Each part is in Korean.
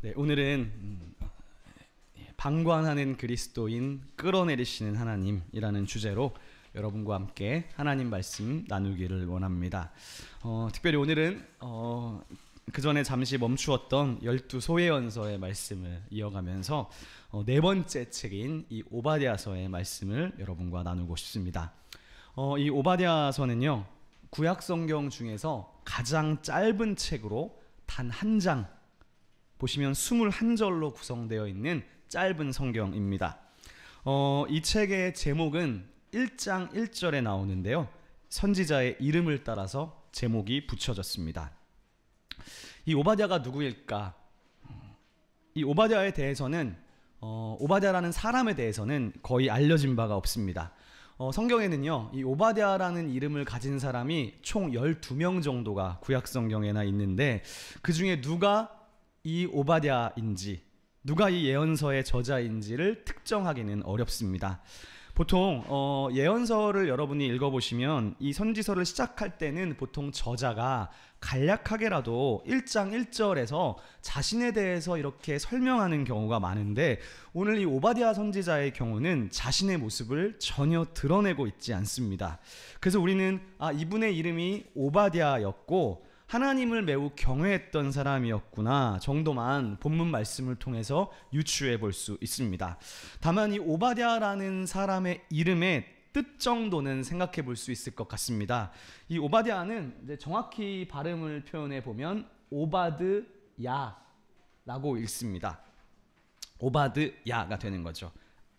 네, 오늘은 방관하는 그리스도인 끌어내리시는 하나님이라는 주제로 여러분과 함께 하나님 말씀 나누기를 원합니다. 특별히 오늘은 그 전에 잠시 멈추었던 12소회언서의 말씀을 이어가면서 네 번째 책인 이 오바댜서의 말씀을 여러분과 나누고 싶습니다. 이 오바댜서는요, 구약 성경 중에서 가장 짧은 책으로 단 한 장, 보시면 21절로 구성되어 있는 짧은 성경입니다. 이 책의 제목은 1장 1절에 나오는데요, 선지자의 이름을 따라서 제목이 붙여졌습니다. 이 오바댜가 누구일까? 이 오바댜에 대해서는 오바댜라는 사람에 대해서는 거의 알려진 바가 없습니다. 성경에는요, 이 오바댜라는 이름을 가진 사람이 총 12명 정도가 구약 성경에나 있는데, 그 중에 누가 이 오바댜인지, 누가 이 예언서의 저자인지를 특정하기는 어렵습니다. 보통 예언서를 여러분이 읽어보시면 이 선지서를 시작할 때는 보통 저자가 간략하게라도 1장 1절에서 자신에 대해서 이렇게 설명하는 경우가 많은데, 오늘 이 오바댜 선지자의 경우는 자신의 모습을 전혀 드러내고 있지 않습니다. 그래서 우리는 이분의 이름이 오바댜였고 하나님을 매우 경외했던 사람이었구나 정도만 본문 말씀을 통해서 유추해 볼 수 있습니다. 다만 이 오바댜라는 사람의 이름의 뜻 정도는 생각해 볼 수 있을 것 같습니다. 이 오바댜는 이제 정확히 발음을 표현해 보면 오바드야라고 읽습니다. 오바드야가 되는 거죠.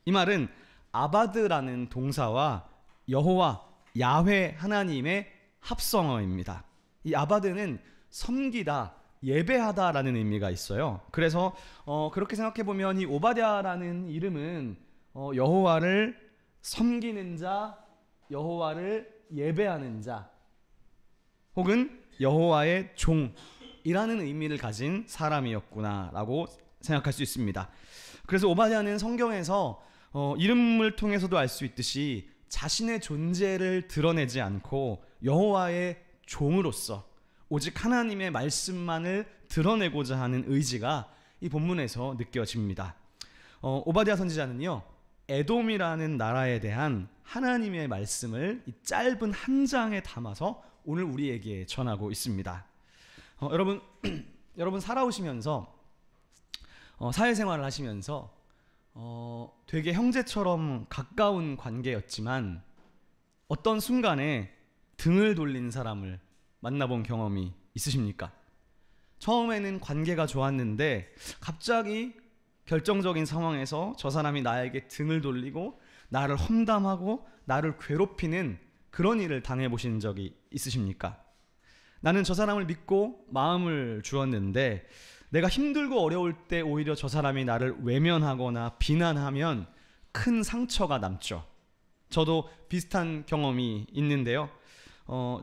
이 말은 아바드라는 동사와 여호와, 야훼 하나님의 합성어입니다. 이 아바드는 섬기다, 예배하다라는 의미가 있어요. 그래서 그렇게 생각해 보면 이 오바댜라는 이름은 여호와를 섬기는 자, 여호와를 예배하는 자, 혹은 여호와의 종이라는 의미를 가진 사람이었구나라고 생각할 수 있습니다. 그래서 오바댜는 성경에서 이름을 통해서도 알 수 있듯이 자신의 존재를 드러내지 않고 여호와의 종으로서 오직 하나님의 말씀만을 드러내고자 하는 의지가 이 본문에서 느껴집니다. 오바댜 선지자는요, 에돔이라는 나라에 대한 하나님의 말씀을 이 짧은 한 장에 담아서 오늘 우리에게 전하고 있습니다. 여러분 살아오시면서 사회생활을 하시면서 되게 형제처럼 가까운 관계였지만 어떤 순간에 등을 돌린 사람을 만나본 경험이 있으십니까? 처음에는 관계가 좋았는데 갑자기 결정적인 상황에서 저 사람이 나에게 등을 돌리고 나를 험담하고 나를 괴롭히는 그런 일을 당해보신 적이 있으십니까? 나는 저 사람을 믿고 마음을 주었는데 내가 힘들고 어려울 때 오히려 저 사람이 나를 외면하거나 비난하면 큰 상처가 남죠. 저도 비슷한 경험이 있는데요,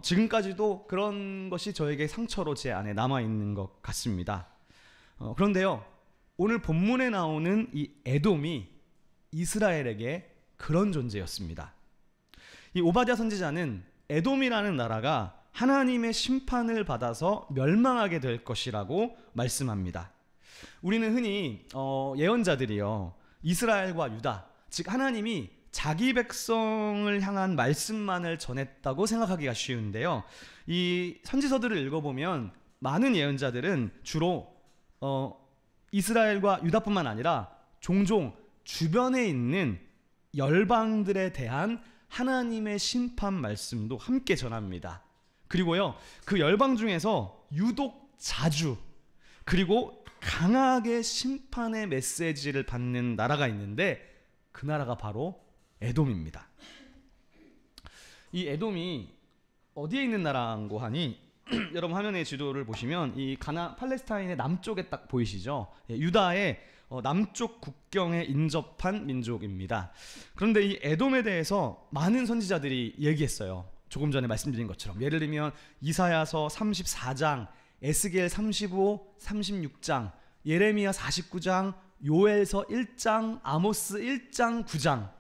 지금까지도 그런 것이 저에게 상처로 제 안에 남아있는 것 같습니다. 그런데요, 오늘 본문에 나오는 이 에돔이 이스라엘에게 그런 존재였습니다. 이 오바댜 선지자는 에돔이라는 나라가 하나님의 심판을 받아서 멸망하게 될 것이라고 말씀합니다. 우리는 흔히 예언자들이요, 이스라엘과 유다, 즉 하나님이 자기 백성을 향한 말씀만을 전했다고 생각하기가 쉬운데요, 이 선지서들을 읽어보면 많은 예언자들은 주로 이스라엘과 유다뿐만 아니라 종종 주변에 있는 열방들에 대한 하나님의 심판 말씀도 함께 전합니다. 그리고요, 그 열방 중에서 유독 자주 그리고 강하게 심판의 메시지를 받는 나라가 있는데 그 나라가 바로 에돔입니다. 이 에돔이 어디에 있는 나라인고 하니 여러분 화면의 지도를 보시면 이 팔레스타인의 남쪽에 딱 보이시죠? 유다의 남쪽 국경에 인접한 민족입니다. 그런데 이 에돔에 대해서 많은 선지자들이 얘기했어요. 조금 전에 말씀드린 것처럼 예를 들면 이사야서 34장, 에스겔 35, 36장, 예레미야 49장, 요엘서 1장, 아모스 1장, 9장,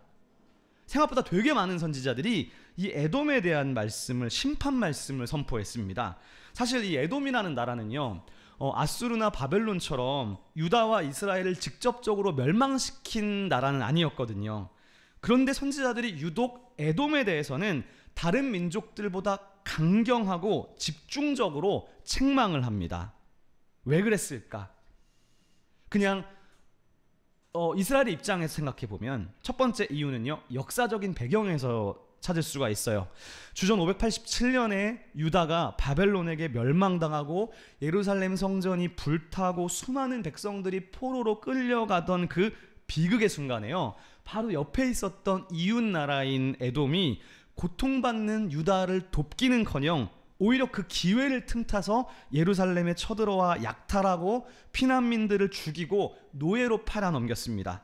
생각보다 되게 많은 선지자들이 이 에돔에 대한 말씀을, 심판 말씀을 선포했습니다. 사실 이 에돔이라는 나라는요, 아수르나 바벨론처럼 유다와 이스라엘을 직접적으로 멸망시킨 나라는 아니었거든요. 그런데 선지자들이 유독 에돔에 대해서는 다른 민족들보다 강경하고 집중적으로 책망을 합니다. 왜 그랬을까? 그냥 이스라엘의 입장에서 생각해 보면 첫 번째 이유는요, 역사적인 배경에서 찾을 수가 있어요. 주전 587년에 유다가 바벨론에게 멸망당하고 예루살렘 성전이 불타고 수많은 백성들이 포로로 끌려가던 그 비극의 순간에요, 바로 옆에 있었던 이웃 나라인 에돔이 고통받는 유다를 돕기는커녕 오히려 그 기회를 틈타서 예루살렘에 쳐들어와 약탈하고 피난민들을 죽이고 노예로 팔아넘겼습니다.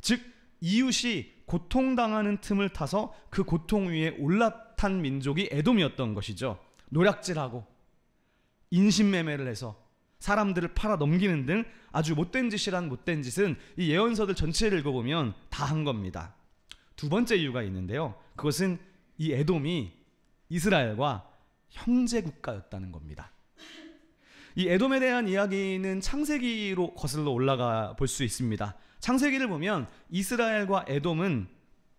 즉 이웃이 고통당하는 틈을 타서 그 고통 위에 올라탄 민족이 에돔이었던 것이죠. 노략질하고 인신매매를 해서 사람들을 팔아넘기는 등 아주 못된 짓이란 못된 짓은 이 예언서들 전체를 읽어보면 다 한 겁니다. 두 번째 이유가 있는데요, 그것은 이 에돔이 이스라엘과 형제 국가였다는 겁니다. 이 에돔에 대한 이야기는 창세기로 거슬러 올라가 볼 수 있습니다. 창세기를 보면 이스라엘과 에돔은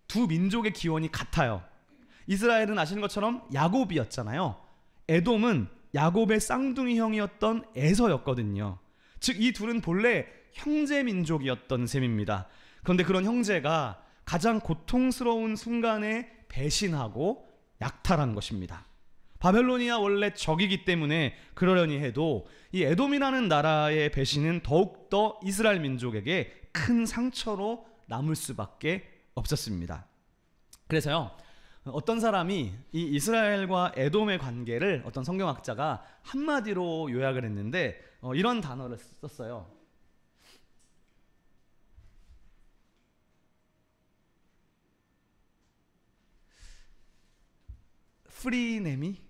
두 민족의 기원이 같아요. 이스라엘은 아시는 것처럼 야곱이었잖아요. 에돔은 야곱의 쌍둥이 형이었던 에서였거든요. 즉 이 둘은 본래 형제 민족이었던 셈입니다. 그런데 그런 형제가 가장 고통스러운 순간에 배신하고 약탈한 것입니다. 바벨론이야 원래 적이기 때문에 그러려니 해도 이 에돔이라는 나라의 배신은 더욱더 이스라엘 민족에게 큰 상처로 남을 수밖에 없었습니다. 그래서요, 어떤 사람이 이 이스라엘과 에돔의 관계를 어떤 성경학자가 한마디로 요약을 했는데 이런 단어를 썼어요. 프리네미?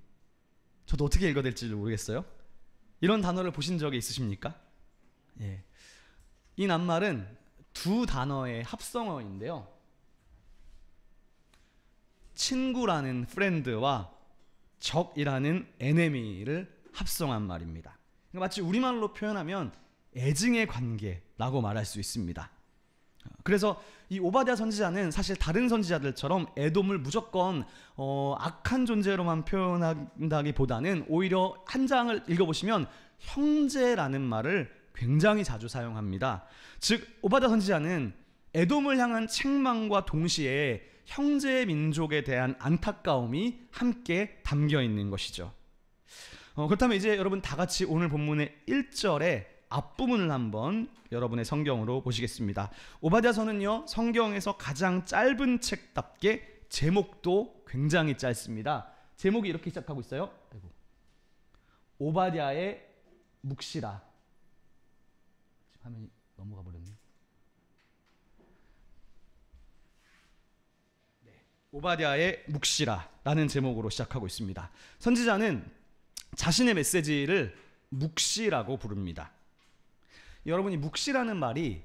저도 어떻게 읽어야 될지 모르겠어요. 이런 단어를 보신 적이 있으십니까? 예. 이 낱말은 두 단어의 합성어인데요, 친구라는 friend와 적이라는 enemy를 합성한 말입니다. 마치 우리말로 표현하면 애증의 관계라고 말할 수 있습니다. 그래서 이 오바댜 선지자는 사실 다른 선지자들처럼 에돔을 무조건 악한 존재로만 표현한다기보다는 오히려 한 장을 읽어보시면 형제라는 말을 굉장히 자주 사용합니다. 즉 오바댜 선지자는 에돔을 향한 책망과 동시에 형제 민족에 대한 안타까움이 함께 담겨 있는 것이죠. 그렇다면 이제 여러분 다 같이 오늘 본문의 1절에 앞부분을 한번 여러분의 성경으로 보시겠습니다. 오바댜서는요, 성경에서 가장 짧은 책답게 제목도 굉장히 짧습니다. 제목이 이렇게 시작하고 있어요. 오바댜의 묵시라. 화면이 넘어가 버렸네요. 오바댜의 묵시라라는 제목으로 시작하고 있습니다. 선지자는 자신의 메시지를 묵시라고 부릅니다. 여러분이 묵시라는 말이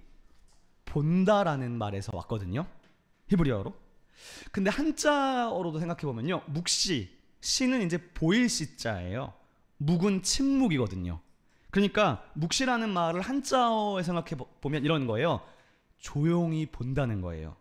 본다라는 말에서 왔거든요, 히브리어로. 근데 한자어로도 생각해보면요, 묵시, 시는 이제 보일 시자예요. 묵은 침묵이거든요. 그러니까 묵시라는 말을 한자어에 생각해보면 이런 거예요. 조용히 본다는 거예요.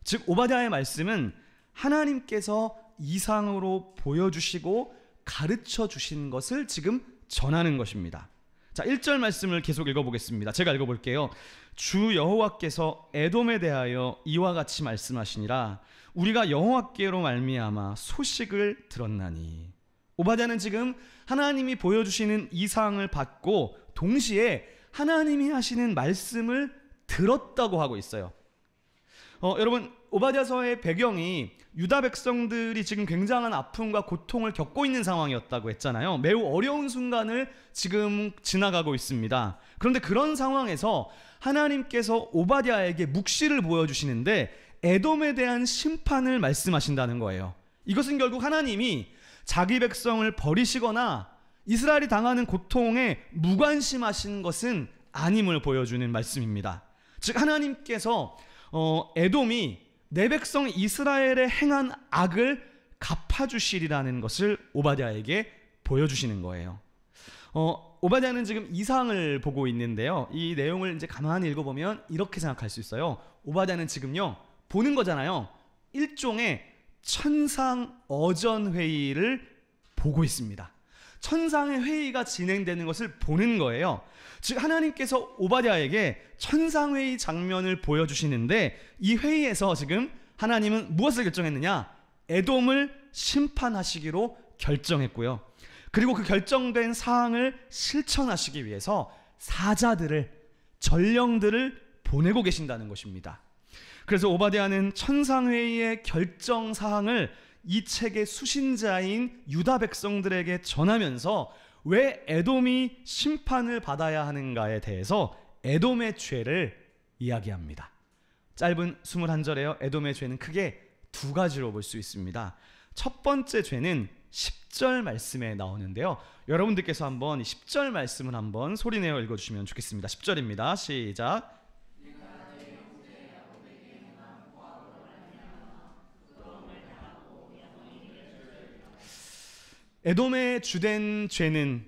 즉 오바댜의 말씀은 하나님께서 이상으로 보여주시고 가르쳐 주신 것을 지금 전하는 것입니다. 자, 1절 말씀을 계속 읽어보겠습니다. 제가 읽어볼게요. 주 여호와께서 에돔에 대하여 이와 같이 말씀하시니라. 우리가 여호와께로 말미암아 소식을 들었나니. 오바댜는 지금 하나님이 보여주시는 이상을 받고 동시에 하나님이 하시는 말씀을 들었다고 하고 있어요. 여러분 오바댜서의 배경이 유다 백성들이 지금 굉장한 아픔과 고통을 겪고 있는 상황이었다고 했잖아요. 매우 어려운 순간을 지금 지나가고 있습니다. 그런데 그런 상황에서 하나님께서 오바댜에게 묵시를 보여주시는데 에돔에 대한 심판을 말씀하신다는 거예요. 이것은 결국 하나님이 자기 백성을 버리시거나 이스라엘이 당하는 고통에 무관심하신 것은 아님을 보여주는 말씀입니다. 즉 하나님께서 에돔이 내 백성 이스라엘에 행한 악을 갚아주시리라는 것을 오바댜에게 보여주시는 거예요. 오바댜는 지금 이상을 보고 있는데요. 이 내용을 이제 가만히 읽어보면 이렇게 생각할 수 있어요. 오바댜는 지금요, 보는 거잖아요. 일종의 천상 어전 회의를 보고 있습니다. 천상의 회의가 진행되는 것을 보는 거예요. 즉 하나님께서 오바댜에게 천상회의 장면을 보여주시는데, 이 회의에서 지금 하나님은 무엇을 결정했느냐? 에돔을 심판하시기로 결정했고요. 그리고 그 결정된 사항을 실천하시기 위해서 사자들을, 전령들을 보내고 계신다는 것입니다. 그래서 오바댜는 천상회의의 결정 사항을 이 책의 수신자인 유다 백성들에게 전하면서 왜 에돔이 심판을 받아야 하는가에 대해서 에돔의 죄를 이야기합니다. 짧은 21절에요. 에돔의 죄는 크게 두 가지로 볼 수 있습니다. 첫 번째 죄는 10절 말씀에 나오는데요. 여러분들께서 한번 10절 말씀을 한번 소리내어 읽어주시면 좋겠습니다. 10절입니다. 시작. 에돔의 주된 죄는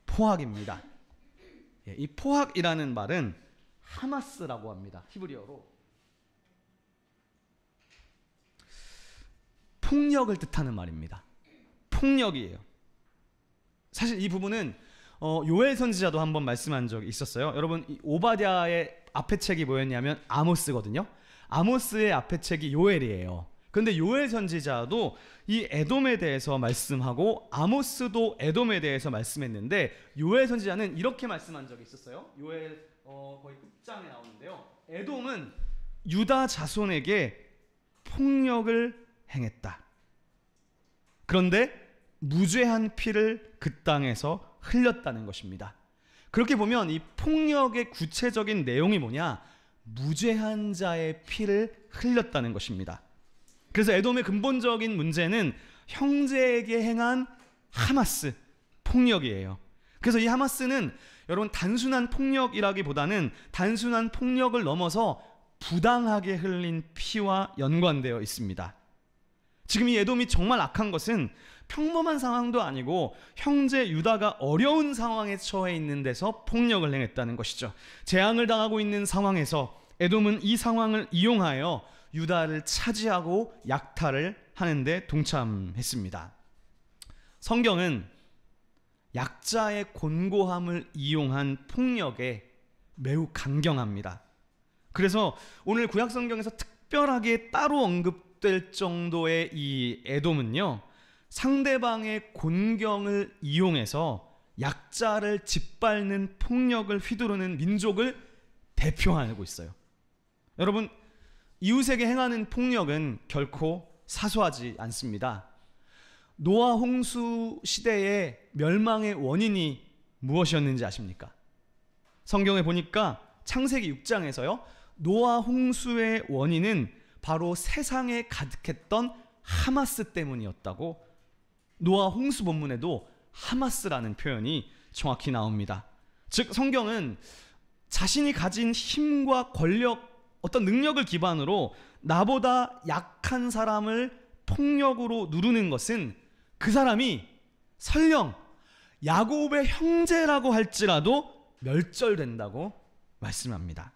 포악입니다. 이 포악이라는 말은 하마스라고 합니다. 히브리어로 폭력을 뜻하는 말입니다. 폭력이에요. 사실 이 부분은 요엘 선지자도 한번 말씀한 적이 있었어요. 여러분, 이 오바댜의 앞에 책이 뭐였냐면 아모스거든요. 아모스의 앞에 책이 요엘이에요. 그런데 요엘 선지자도 이 에돔에 대해서 말씀하고 아모스도 에돔에 대해서 말씀했는데, 요엘 선지자는 이렇게 말씀한 적이 있었어요. 요엘 거의 끝장에 나오는데요. 에돔은 유다 자손에게 폭력을 행했다. 그런데 무죄한 피를 그 땅에서 흘렸다는 것입니다. 그렇게 보면 이 폭력의 구체적인 내용이 뭐냐? 무죄한 자의 피를 흘렸다는 것입니다. 그래서 에돔의 근본적인 문제는 형제에게 행한 하마스, 폭력이에요. 그래서 이 하마스는 여러분 단순한 폭력이라기보다는 단순한 폭력을 넘어서 부당하게 흘린 피와 연관되어 있습니다. 지금 이 에돔이 정말 악한 것은 평범한 상황도 아니고 형제 유다가 어려운 상황에 처해 있는 데서 폭력을 행했다는 것이죠. 재앙을 당하고 있는 상황에서 에돔은 이 상황을 이용하여 유다를 차지하고 약탈을 하는데 동참했습니다. 성경은 약자의 곤고함을 이용한 폭력에 매우 강경합니다. 그래서 오늘 구약 성경에서 특별하게 따로 언급될 정도의 이 에돔은요, 상대방의 곤경을 이용해서 약자를 짓밟는 폭력을 휘두르는 민족을 대표하고 있어요. 여러분, 이웃에게 행하는 폭력은 결코 사소하지 않습니다. 노아 홍수 시대의 멸망의 원인이 무엇이었는지 아십니까? 성경에 보니까 창세기 6장에서요, 노아 홍수의 원인은 바로 세상에 가득했던 하마스 때문이었다고, 노아 홍수 본문에도 하마스라는 표현이 정확히 나옵니다. 즉 성경은 자신이 가진 힘과 권력, 어떤 능력을 기반으로 나보다 약한 사람을 폭력으로 누르는 것은 그 사람이 설령 야곱의 형제라고 할지라도 멸절된다고 말씀합니다.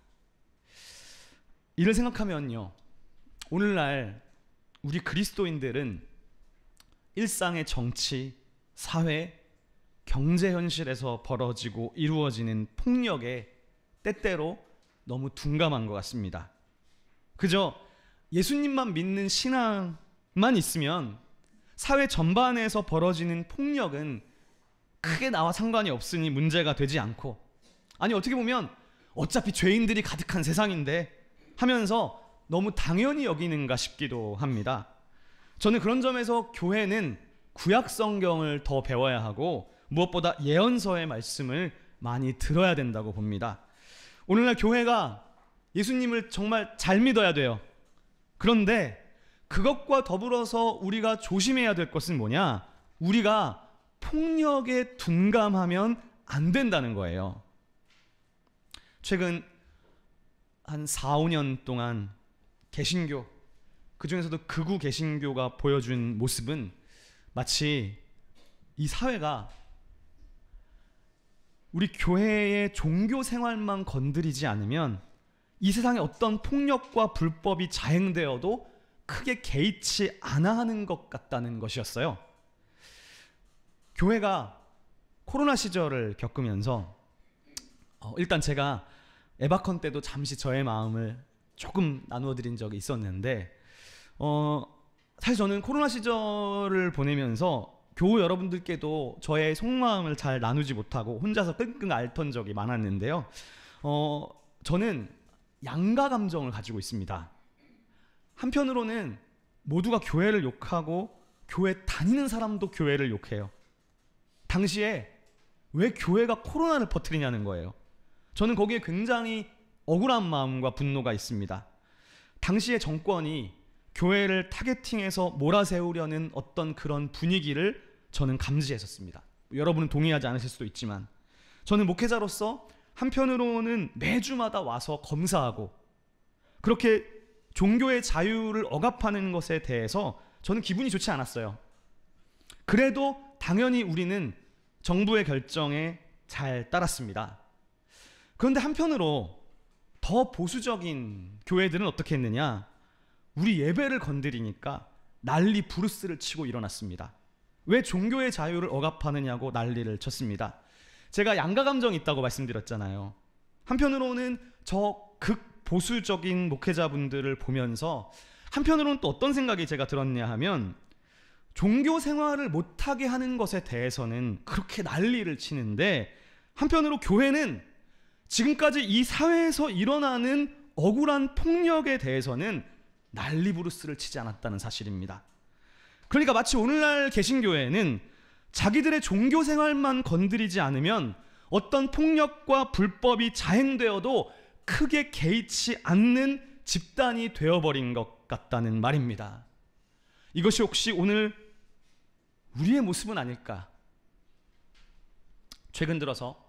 이를 생각하면요, 오늘날 우리 그리스도인들은 일상의 정치, 사회, 경제 현실에서 벌어지고 이루어지는 폭력에 때때로 너무 둔감한 것 같습니다. 그저 예수님만 믿는 신앙만 있으면 사회 전반에서 벌어지는 폭력은 크게 나와 상관이 없으니 문제가 되지 않고, 아니 어떻게 보면 어차피 죄인들이 가득한 세상인데 하면서 너무 당연히 여기는가 싶기도 합니다. 저는 그런 점에서 교회는 구약 성경을 더 배워야 하고 무엇보다 예언서의 말씀을 많이 들어야 된다고 봅니다. 오늘날 교회가 예수님을 정말 잘 믿어야 돼요. 그런데 그것과 더불어서 우리가 조심해야 될 것은 뭐냐? 우리가 폭력에 둔감하면 안 된다는 거예요. 최근 한 4, 5년 동안 개신교, 그중에서도 극우 개신교가 보여준 모습은 마치 이 사회가 우리 교회의 종교 생활만 건드리지 않으면 이 세상에 어떤 폭력과 불법이 자행되어도 크게 개의치 않아 하는 것 같다는 것이었어요. 교회가 코로나 시절을 겪으면서 일단 제가 에바컨 때도 잠시 저의 마음을 조금 나누어 드린 적이 있었는데 사실 저는 코로나 시절을 보내면서 교우 여러분들께도 저의 속마음을 잘 나누지 못하고 혼자서 끙끙 앓던 적이 많았는데요. 저는 양가 감정을 가지고 있습니다. 한편으로는 모두가 교회를 욕하고 교회 다니는 사람도 교회를 욕해요. 당시에 왜 교회가 코로나를 퍼뜨리냐는 거예요. 저는 거기에 굉장히 억울한 마음과 분노가 있습니다. 당시의 정권이 교회를 타겟팅해서 몰아세우려는 어떤 그런 분위기를 저는 감지했었습니다. 여러분은 동의하지 않으실 수도 있지만 저는 목회자로서 한편으로는 매주마다 와서 검사하고 그렇게 종교의 자유를 억압하는 것에 대해서 저는 기분이 좋지 않았어요. 그래도 당연히 우리는 정부의 결정에 잘 따랐습니다. 그런데 한편으로 더 보수적인 교회들은 어떻게 했느냐? 우리 예배를 건드리니까 난리 부르스를 치고 일어났습니다. 왜 종교의 자유를 억압하느냐고 난리를 쳤습니다. 제가 양가 감정이 있다고 말씀드렸잖아요. 한편으로는 저 극보수적인 목회자분들을 보면서 한편으로는 또 어떤 생각이 제가 들었냐 하면 종교 생활을 못하게 하는 것에 대해서는 그렇게 난리를 치는데 한편으로 교회는 지금까지 이 사회에서 일어나는 억울한 폭력에 대해서는 난리 부르스를 치지 않았다는 사실입니다. 그러니까 마치 오늘날 개신교회는 자기들의 종교 생활만 건드리지 않으면 어떤 폭력과 불법이 자행되어도 크게 개의치 않는 집단이 되어버린 것 같다는 말입니다. 이것이 혹시 오늘 우리의 모습은 아닐까? 최근 들어서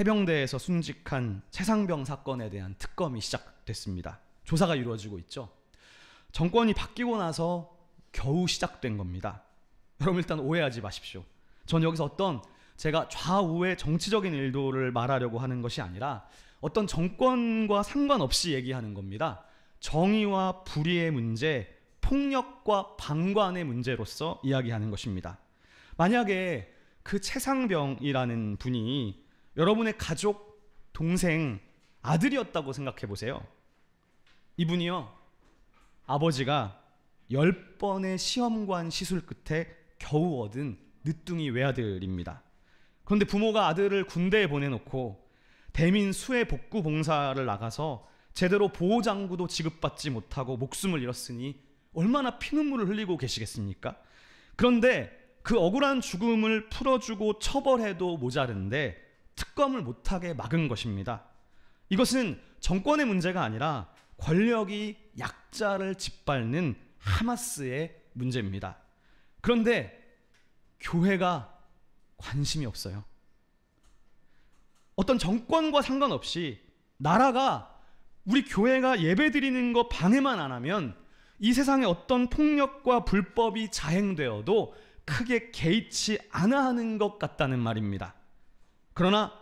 해병대에서 순직한 최상병 사건에 대한 특검이 시작됐습니다. 조사가 이루어지고 있죠. 정권이 바뀌고 나서 겨우 시작된 겁니다. 여러분 일단 오해하지 마십시오. 전 여기서 어떤 제가 좌우의 정치적인 의도를 말하려고 하는 것이 아니라 어떤 정권과 상관없이 얘기하는 겁니다. 정의와 불의의 문제, 폭력과 방관의 문제로서 이야기하는 것입니다. 만약에 그 최상병이라는 분이 여러분의 가족, 동생, 아들이었다고 생각해 보세요. 이분이요, 아버지가 10번의 시험관 시술 끝에 겨우 얻은 늦둥이 외아들입니다. 그런데 부모가 아들을 군대에 보내놓고 대민 수해 복구 봉사를 나가서 제대로 보호장구도 지급받지 못하고 목숨을 잃었으니 얼마나 피눈물을 흘리고 계시겠습니까? 그런데 그 억울한 죽음을 풀어주고 처벌해도 모자른데 특검을 못하게 막은 것입니다. 이것은 정권의 문제가 아니라 권력이 약자를 짓밟는 하마스의 문제입니다. 그런데 교회가 관심이 없어요. 어떤 정권과 상관없이 나라가 우리 교회가 예배드리는 거 방해만 안 하면 이 세상에 어떤 폭력과 불법이 자행되어도 크게 개의치 않아 하는 것 같다는 말입니다. 그러나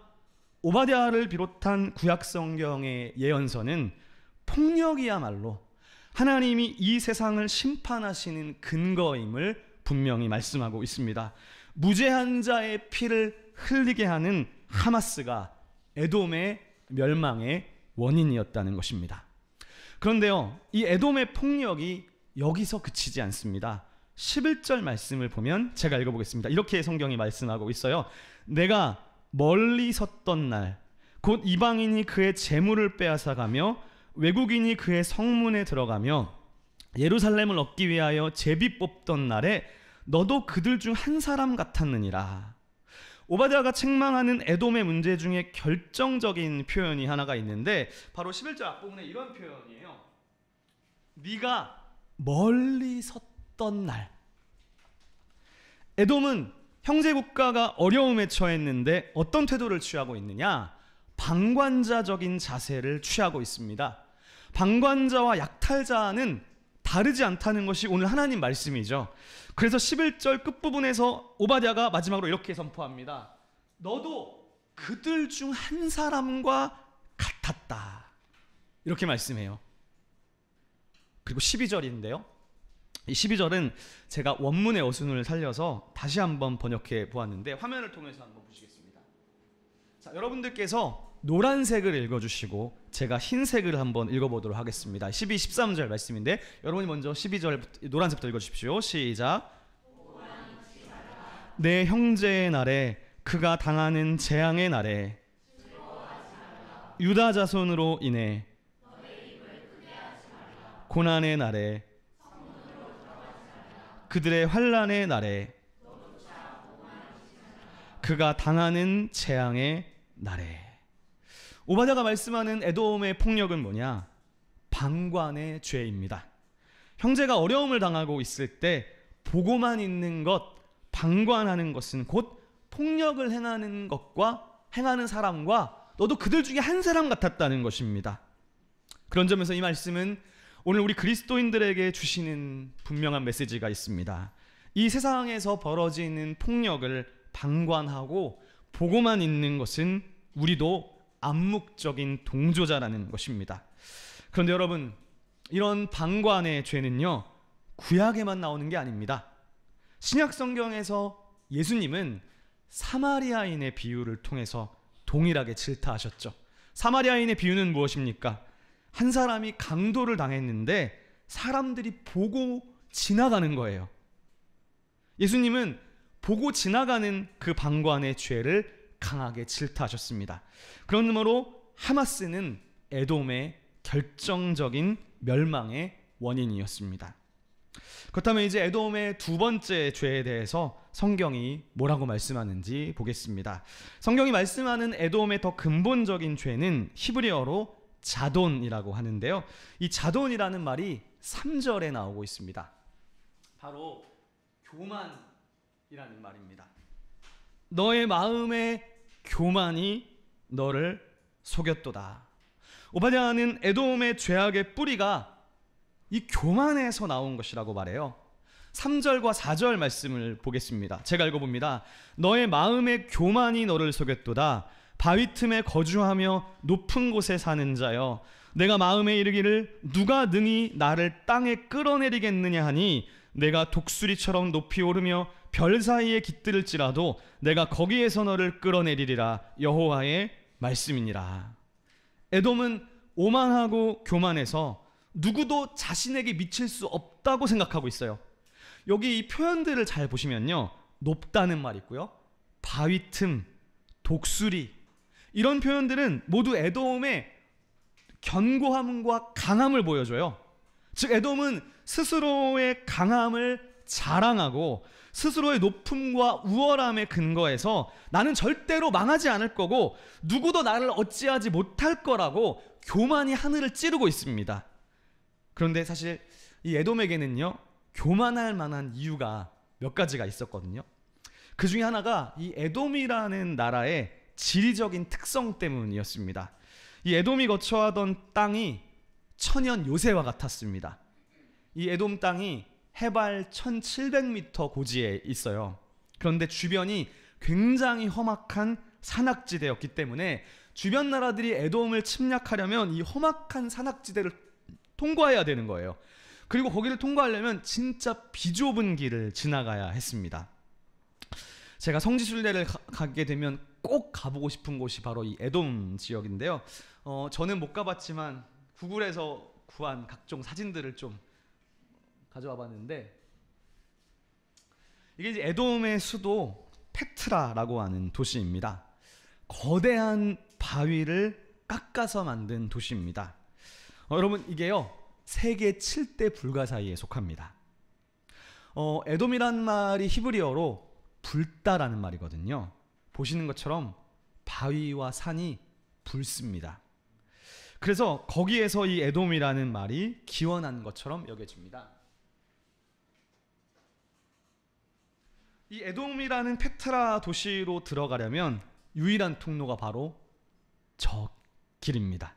오바댜를 비롯한 구약성경의 예언서는 폭력이야말로 하나님이 이 세상을 심판하시는 근거임을 분명히 말씀하고 있습니다. 무죄한 자의 피를 흘리게 하는 하마스가 에돔의 멸망의 원인이었다는 것입니다. 그런데요, 이 에돔의 폭력이 여기서 그치지 않습니다. 11절 말씀을 보면 제가 읽어보겠습니다. 이렇게 성경이 말씀하고 있어요. 내가 멀리 섰던 날 곧 이방인이 그의 재물을 빼앗아가며 외국인이 그의 성문에 들어가며 예루살렘을 얻기 위하여 제비 뽑던 날에 너도 그들 중 한 사람 같았느니라. 오바댜가 책망하는 에돔의 문제 중에 결정적인 표현이 하나가 있는데 바로 11절 앞부분에 이런 표현이에요. 네가 멀리 섰던 날. 에돔은 형제국가가 어려움에 처했는데 어떤 태도를 취하고 있느냐? 방관자적인 자세를 취하고 있습니다. 방관자와 약탈자는 다르지 않다는 것이 오늘 하나님 말씀이죠. 그래서 11절 끝부분에서 오바댜가 마지막으로 이렇게 선포합니다. 너도 그들 중 한 사람과 같았다. 이렇게 말씀해요. 그리고 12절인데요. 이 12절은 제가 원문의 어순을 살려서 다시 한번 번역해 보았는데 화면을 통해서 한번 보시겠습니다. 자, 여러분들께서 노란색을 읽어주시고 제가 흰색을 한번 읽어보도록 하겠습니다. 12, 13절 말씀인데 여러분이 먼저 12절 노란색부터 읽어주십시오. 시작. 내 형제의 날에 그가 당하는 재앙의 날에 유다 자손으로 인해 고난의 날에 그들의 환난의 날에 그가 당하는 재앙의 날에. 오바댜가 말씀하는 에돔의 폭력은 뭐냐? 방관의 죄입니다. 형제가 어려움을 당하고 있을 때 보고만 있는 것, 방관하는 것은 곧 폭력을 행하는 것과 행하는 사람과 너도 그들 중에 한 사람 같았다는 것입니다. 그런 점에서 이 말씀은 오늘 우리 그리스도인들에게 주시는 분명한 메시지가 있습니다. 이 세상에서 벌어지는 폭력을 방관하고 보고만 있는 것은 우리도 암묵적인 동조자라는 것입니다. 그런데 여러분, 이런 방관의 죄는요, 구약에만 나오는 게 아닙니다. 신약 성경에서 예수님은 사마리아인의 비유를 통해서 동일하게 질타하셨죠. 사마리아인의 비유는 무엇입니까? 한 사람이 강도를 당했는데 사람들이 보고 지나가는 거예요. 예수님은 보고 지나가는 그 방관의 죄를 강하게 질타하셨습니다. 그러므로 하마스는 에돔의 결정적인 멸망의 원인이었습니다. 그렇다면 이제 에돔의 두 번째 죄에 대해서 성경이 뭐라고 말씀하는지 보겠습니다. 성경이 말씀하는 에돔의 더 근본적인 죄는 히브리어로 자돈이라고 하는데요. 이 자돈이라는 말이 3절에 나오고 있습니다. 바로 교만이라는 말입니다. 너의 마음의 교만이 너를 속였도다. 오바댜는 에돔의 죄악의 뿌리가 이 교만에서 나온 것이라고 말해요. 3절과 4절 말씀을 보겠습니다. 제가 읽어봅니다. 너의 마음의 교만이 너를 속였도다. 바위 틈에 거주하며 높은 곳에 사는 자여, 내가 마음에 이르기를 누가 능히 나를 땅에 끌어내리겠느냐 하니 내가 독수리처럼 높이 오르며 별 사이에 깃들을지라도 내가 거기에서 너를 끌어내리리라. 여호와의 말씀이니라. 에돔은 오만하고 교만해서 누구도 자신에게 미칠 수 없다고 생각하고 있어요. 여기 이 표현들을 잘 보시면요, 높다는 말 있고요, 바위 틈, 독수리, 이런 표현들은 모두 에돔의 견고함과 강함을 보여줘요. 즉 에돔은 스스로의 강함을 자랑하고 스스로의 높음과 우월함에 근거해서 나는 절대로 망하지 않을 거고 누구도 나를 어찌하지 못할 거라고 교만이 하늘을 찌르고 있습니다. 그런데 사실 이 에돔에게는요, 교만할 만한 이유가 몇 가지가 있었거든요. 그 중에 하나가 이 에돔이라는 나라의 지리적인 특성 때문이었습니다. 이 에돔이 거처하던 땅이 천연 요새와 같았습니다. 이 에돔 땅이 해발 1700m 고지에 있어요. 그런데 주변이 굉장히 험악한 산악지대였기 때문에 주변 나라들이 에돔을 침략하려면 이 험악한 산악지대를 통과해야 되는 거예요. 그리고 거기를 통과하려면 진짜 비좁은 길을 지나가야 했습니다. 제가 성지순례를 가게 되면 꼭 가보고 싶은 곳이 바로 이 에돔 지역인데요. 저는 못 가봤지만 구글에서 구한 각종 사진들을 좀 가져와 봤는데, 이게 이제 에돔의 수도 페트라라고 하는 도시입니다. 거대한 바위를 깎아서 만든 도시입니다. 여러분, 이게요, 세계 7대 불가 사이에 속합니다. 에돔이란 말이 히브리어로 불다라는 말이거든요. 보시는 것처럼 바위와 산이 붉습니다. 그래서 거기에서 이 에돔이라는 말이 기원한 것처럼 여겨집니다. 이 에돔이라는 페트라 도시로 들어가려면 유일한 통로가 바로 저 길입니다.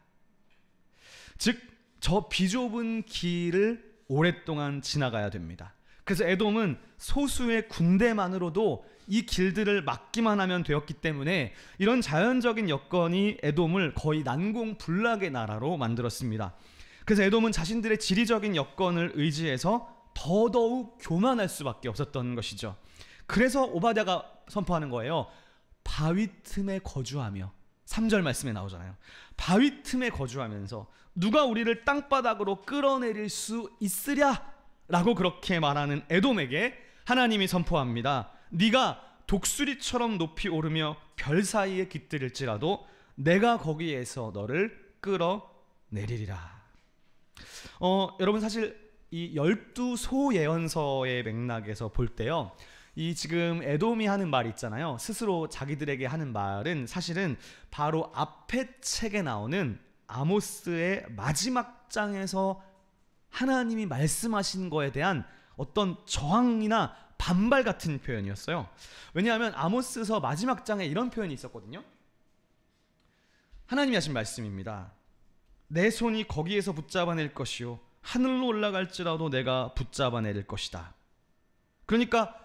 즉, 저 비좁은 길을 오랫동안 지나가야 됩니다. 그래서 에돔은 소수의 군대만으로도 이 길들을 막기만 하면 되었기 때문에 이런 자연적인 여건이 에돔을 거의 난공불락의 나라로 만들었습니다. 그래서 에돔은 자신들의 지리적인 여건을 의지해서 더더욱 교만할 수밖에 없었던 것이죠. 그래서 오바댜가 선포하는 거예요. 바위 틈에 거주하며, 3절 말씀에 나오잖아요. 바위 틈에 거주하면서 누가 우리를 땅바닥으로 끌어내릴 수 있으랴? 라고 그렇게 말하는 에돔에게 하나님이 선포합니다. 네가 독수리처럼 높이 오르며 별 사이에 깃들일지라도 내가 거기에서 너를 끌어내리리라. 여러분, 사실 이 12소 예언서의 맥락에서 볼 때요, 이 지금 에돔이 하는 말 있잖아요. 스스로 자기들에게 하는 말은 사실은 바로 앞에 책에 나오는 아모스의 마지막 장에서 하나님이 말씀하신 거에 대한 어떤 저항이나 반발 같은 표현이었어요. 왜냐하면 아모스서 마지막 장에 이런 표현이 있었거든요. 하나님이 하신 말씀입니다. 내 손이 거기에서 붙잡아낼 것이요 하늘로 올라갈지라도 내가 붙잡아낼 것이다. 그러니까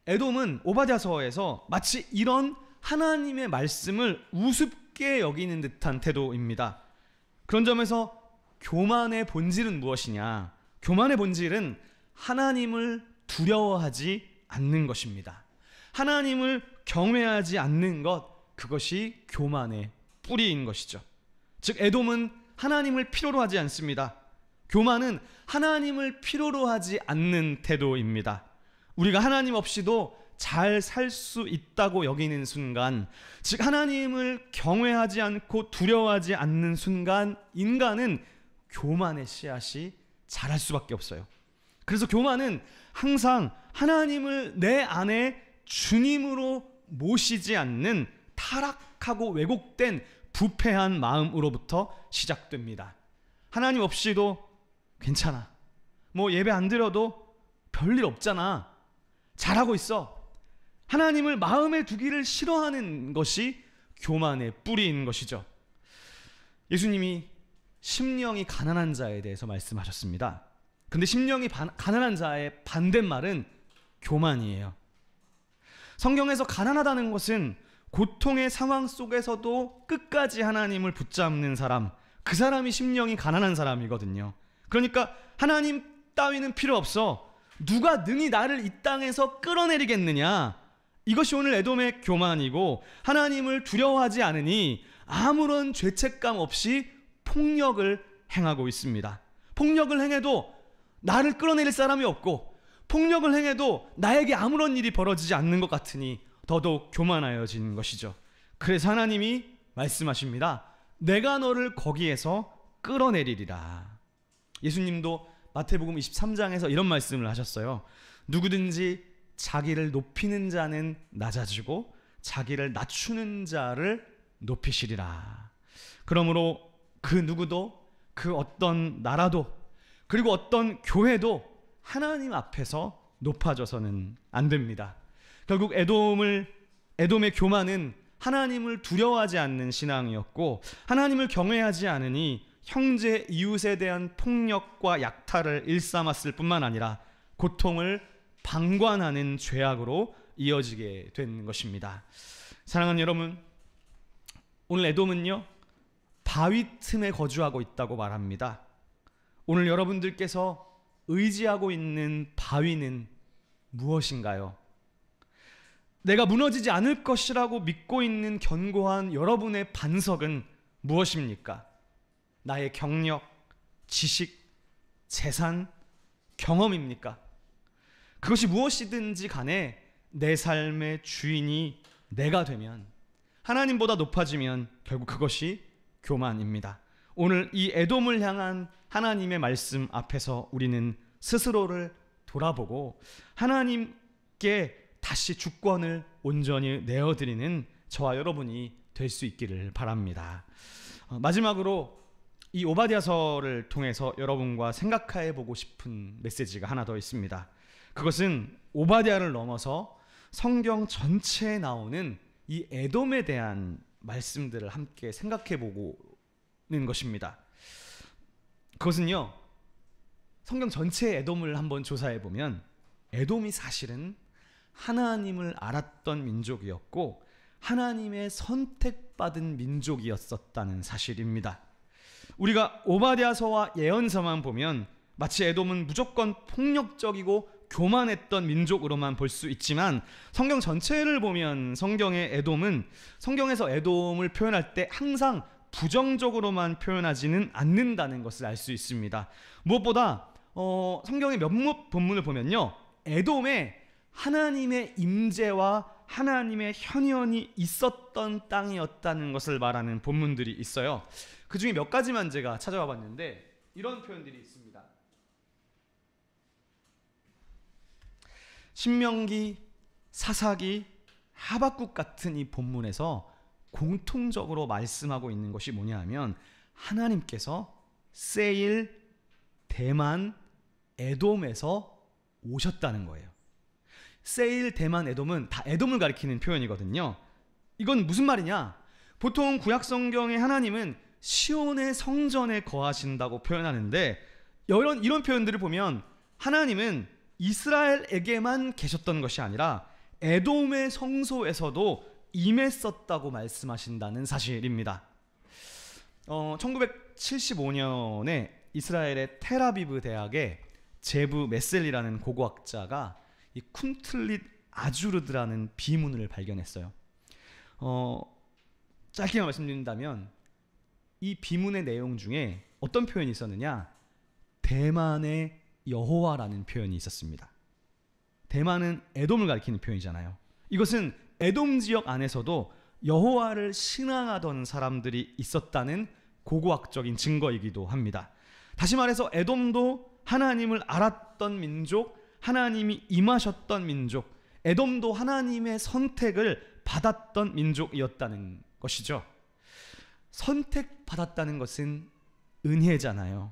에돔은 오바댜서에서 마치 이런 하나님의 말씀을 우습게 여기는 듯한 태도입니다. 그런 점에서 교만의 본질은 무엇이냐? 교만의 본질은 하나님을 두려워하지 않는 것입니다. 하나님을 경외하지 않는 것, 그것이 교만의 뿌리인 것이죠. 즉 에돔은 하나님을 필요로 하지 않습니다. 교만은 하나님을 필요로 하지 않는 태도입니다. 우리가 하나님 없이도 잘 살 수 있다고 여기는 순간, 즉 하나님을 경외하지 않고 두려워하지 않는 순간 인간은 교만의 씨앗이 자랄 수밖에 없어요. 그래서 교만은 항상 하나님을 내 안에 주님으로 모시지 않는 타락하고 왜곡된 부패한 마음으로부터 시작됩니다. 하나님 없이도 괜찮아. 뭐 예배 안 드려도 별일 없잖아. 잘하고 있어. 하나님을 마음에 두기를 싫어하는 것이 교만의 뿌리인 것이죠. 예수님이 심령이 가난한 자에 대해서 말씀하셨습니다. 근데 심령이 가난한 자의 반대말은 교만이에요. 성경에서 가난하다는 것은 고통의 상황 속에서도 끝까지 하나님을 붙잡는 사람, 그 사람이 심령이 가난한 사람이거든요. 그러니까 하나님 따위는 필요 없어. 누가 능히 나를 이 땅에서 끌어내리겠느냐? 이것이 오늘 에돔의 교만이고, 하나님을 두려워하지 않으니 아무런 죄책감 없이 폭력을 행하고 있습니다. 폭력을 행해도 나를 끌어내릴 사람이 없고, 폭력을 행해도 나에게 아무런 일이 벌어지지 않는 것 같으니 더더욱 교만하여진 것이죠. 그래서 하나님이 말씀하십니다. 내가 너를 거기에서 끌어내리리라. 예수님도 마태복음 23장에서 이런 말씀을 하셨어요. 누구든지 자기를 높이는 자는 낮아지고 자기를 낮추는 자를 높이시리라. 그러므로 그 누구도, 그 어떤 나라도, 그리고 어떤 교회도 하나님 앞에서 높아져서는 안 됩니다. 결국 에돔의 교만은 하나님을 두려워하지 않는 신앙이었고, 하나님을 경외하지 않으니 형제 이웃에 대한 폭력과 약탈을 일삼았을 뿐만 아니라 고통을 방관하는 죄악으로 이어지게 된 것입니다. 사랑하는 여러분, 오늘 에돔은요 바위 틈에 거주하고 있다고 말합니다. 오늘 여러분들께서 의지하고 있는 바위는 무엇인가요? 내가 무너지지 않을 것이라고 믿고 있는 견고한 여러분의 반석은 무엇입니까? 나의 경력, 지식, 재산, 경험입니까? 그것이 무엇이든지 간에 내 삶의 주인이 내가 되면, 하나님보다 높아지면 결국 그것이 교만입니다. 오늘 이 에돔을 향한 하나님의 말씀 앞에서 우리는 스스로를 돌아보고 하나님께 다시 주권을 온전히 내어드리는 저와 여러분이 될 수 있기를 바랍니다. 마지막으로 이 오바댜서를 통해서 여러분과 생각해 보고 싶은 메시지가 하나 더 있습니다. 그것은 오바댜를 넘어서 성경 전체에 나오는 이 에돔에 대한 말씀들을 함께 생각해 보고는 것입니다. 그것은요, 성경 전체의 에돔을 한번 조사해 보면 에돔이 사실은 하나님을 알았던 민족이었고 하나님의 선택받은 민족이었었다는 사실입니다. 우리가 오바댜서와 예언서만 보면 마치 에돔은 무조건 폭력적이고 교만했던 민족으로만 볼 수 있지만 성경 전체를 보면 성경에서 에돔을 표현할 때 항상 부정적으로만 표현하지는 않는다는 것을 알 수 있습니다. 무엇보다 성경의 몇몇 본문을 보면요, 에돔에 하나님의 임재와 하나님의 현현이 있었던 땅이었다는 것을 말하는 본문들이 있어요. 그 중에 몇 가지만 제가 찾아와 봤는데 이런 표현들이 있습니다. 신명기, 사사기, 하박국 같은 이 본문에서 공통적으로 말씀하고 있는 것이 뭐냐 하면 하나님께서 세일, 대만, 에돔에서 오셨다는 거예요. 세일, 대만, 에돔은 다 에돔을 가리키는 표현이거든요. 이건 무슨 말이냐? 보통 구약 성경의 하나님은 시온의 성전에 거하신다고 표현하는데 이런 표현들을 보면 하나님은 이스라엘에게만 계셨던 것이 아니라 에돔의 성소에서도 임했었다고 말씀하신다는 사실입니다. 1975년에 이스라엘의 텔아비브 대학의 제브 메셀이라는 고고학자가 이 쿰틀릿 아주르드라는 비문을 발견했어요. 짧게 말씀드린다면 이 비문의 내용 중에 어떤 표현이 있었느냐? 대만의 여호와라는 표현이 있었습니다. 대만은 에돔을 가리키는 표현이잖아요. 이것은 에돔 지역 안에서도 여호와를 신앙하던 사람들이 있었다는 고고학적인 증거이기도 합니다. 다시 말해서 에돔도 하나님을 알았던 민족, 하나님이 임하셨던 민족, 에돔도 하나님의 선택을 받았던 민족이었다는 것이죠. 선택받았다는 것은 은혜잖아요.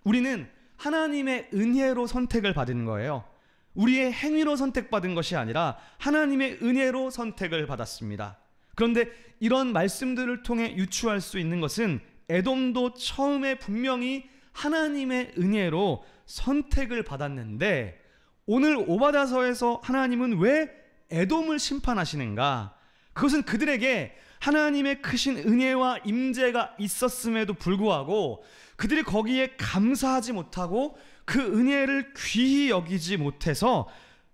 우리는 하나님의 은혜로 선택을 받은 거예요. 우리의 행위로 선택받은 것이 아니라 하나님의 은혜로 선택을 받았습니다. 그런데 이런 말씀들을 통해 유추할 수 있는 것은 에돔도 처음에 분명히 하나님의 은혜로 선택을 받았는데 오늘 오바댜서에서 하나님은 왜 에돔을 심판하시는가? 그것은 그들에게 하나님의 크신 은혜와 임재가 있었음에도 불구하고 그들이 거기에 감사하지 못하고 그 은혜를 귀히 여기지 못해서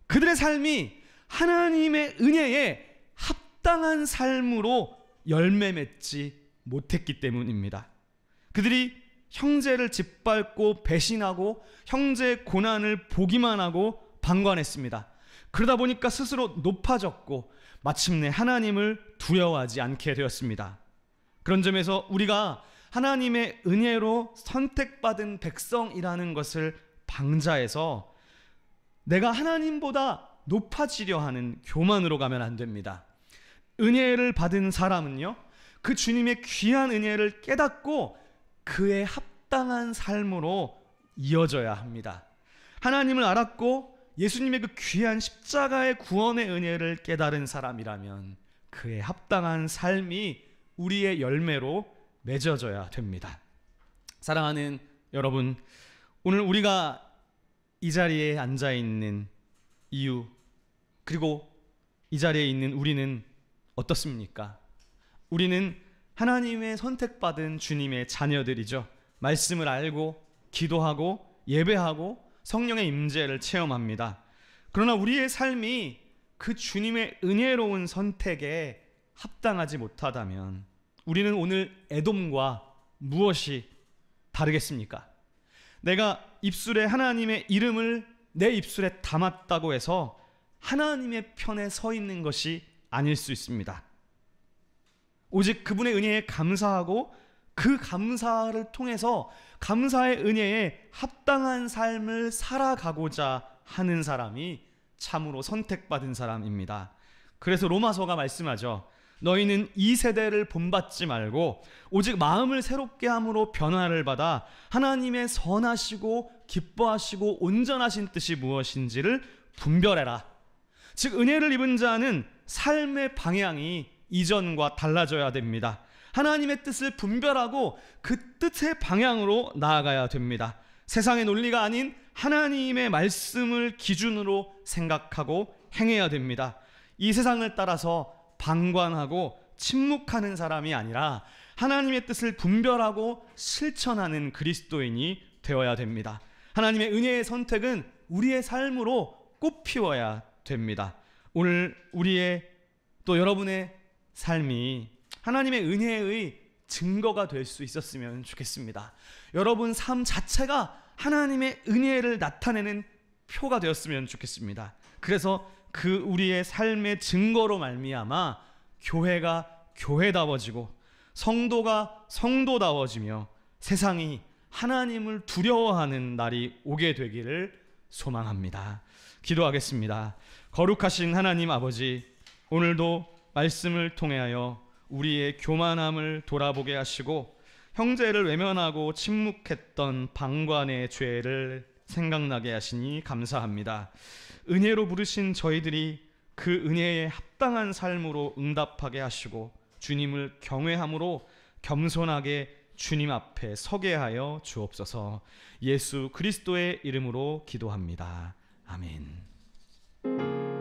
그들의 삶이 하나님의 은혜에 합당한 삶으로 열매 맺지 못했기 때문입니다. 그들이 형제를 짓밟고 배신하고 형제의 고난을 보기만 하고 방관했습니다. 그러다 보니까 스스로 높아졌고 마침내 하나님을 두려워하지 않게 되었습니다. 그런 점에서 우리가 하나님의 은혜로 선택받은 백성이라는 것을 방자해서 내가 하나님보다 높아지려 하는 교만으로 가면 안 됩니다. 은혜를 받은 사람은요, 그 주님의 귀한 은혜를 깨닫고 그에 합당한 삶으로 이어져야 합니다. 하나님을 알았고 예수님의 그 귀한 십자가의 구원의 은혜를 깨달은 사람이라면 그에 합당한 삶이 우리의 열매로 맺어져야 됩니다. 사랑하는 여러분, 오늘 우리가 이 자리에 앉아 있는 이유, 그리고 이 자리에 있는 우리는 어떻습니까? 우리는 하나님의 선택받은 주님의 자녀들이죠. 말씀을 알고 기도하고 예배하고 성령의 임재를 체험합니다. 그러나 우리의 삶이 그 주님의 은혜로운 선택에 합당하지 못하다면 우리는 오늘 에돔과 무엇이 다르겠습니까? 내가 입술에 하나님의 이름을 내 입술에 담았다고 해서 하나님의 편에 서 있는 것이 아닐 수 있습니다. 오직 그분의 은혜에 감사하고 그 감사를 통해서 감사의 은혜에 합당한 삶을 살아가고자 하는 사람이 참으로 선택받은 사람입니다. 그래서 로마서가 말씀하죠. 너희는 이 세대를 본받지 말고 오직 마음을 새롭게 함으로 변화를 받아 하나님의 선하시고 기뻐하시고 온전하신 뜻이 무엇인지를 분별해라. 즉 은혜를 입은 자는 삶의 방향이 이전과 달라져야 됩니다. 하나님의 뜻을 분별하고 그 뜻의 방향으로 나아가야 됩니다. 세상의 논리가 아닌 하나님의 말씀을 기준으로 생각하고 행해야 됩니다. 이 세상을 따라서 방관하고 침묵하는 사람이 아니라 하나님의 뜻을 분별하고 실천하는 그리스도인이 되어야 됩니다. 하나님의 은혜의 선택은 우리의 삶으로 꽃피워야 됩니다. 오늘 우리의 또 여러분의 삶이 하나님의 은혜의 증거가 될 수 있었으면 좋겠습니다. 여러분 삶 자체가 하나님의 은혜를 나타내는 표가 되었으면 좋겠습니다. 그래서 그 우리의 삶의 증거로 말미암아 교회가 교회다워지고 성도가 성도다워지며 세상이 하나님을 두려워하는 날이 오게 되기를 소망합니다. 기도하겠습니다. 거룩하신 하나님 아버지, 오늘도 말씀을 통하여 우리의 교만함을 돌아보게 하시고 형제를 외면하고 침묵했던 방관의 죄를 생각나게 하시니 감사합니다. 은혜로 부르신 저희들이 그 은혜에 합당한 삶으로 응답하게 하시고 주님을 경외함으로 겸손하게 주님 앞에 서게 하여 주옵소서. 예수 그리스도의 이름으로 기도합니다. 아멘.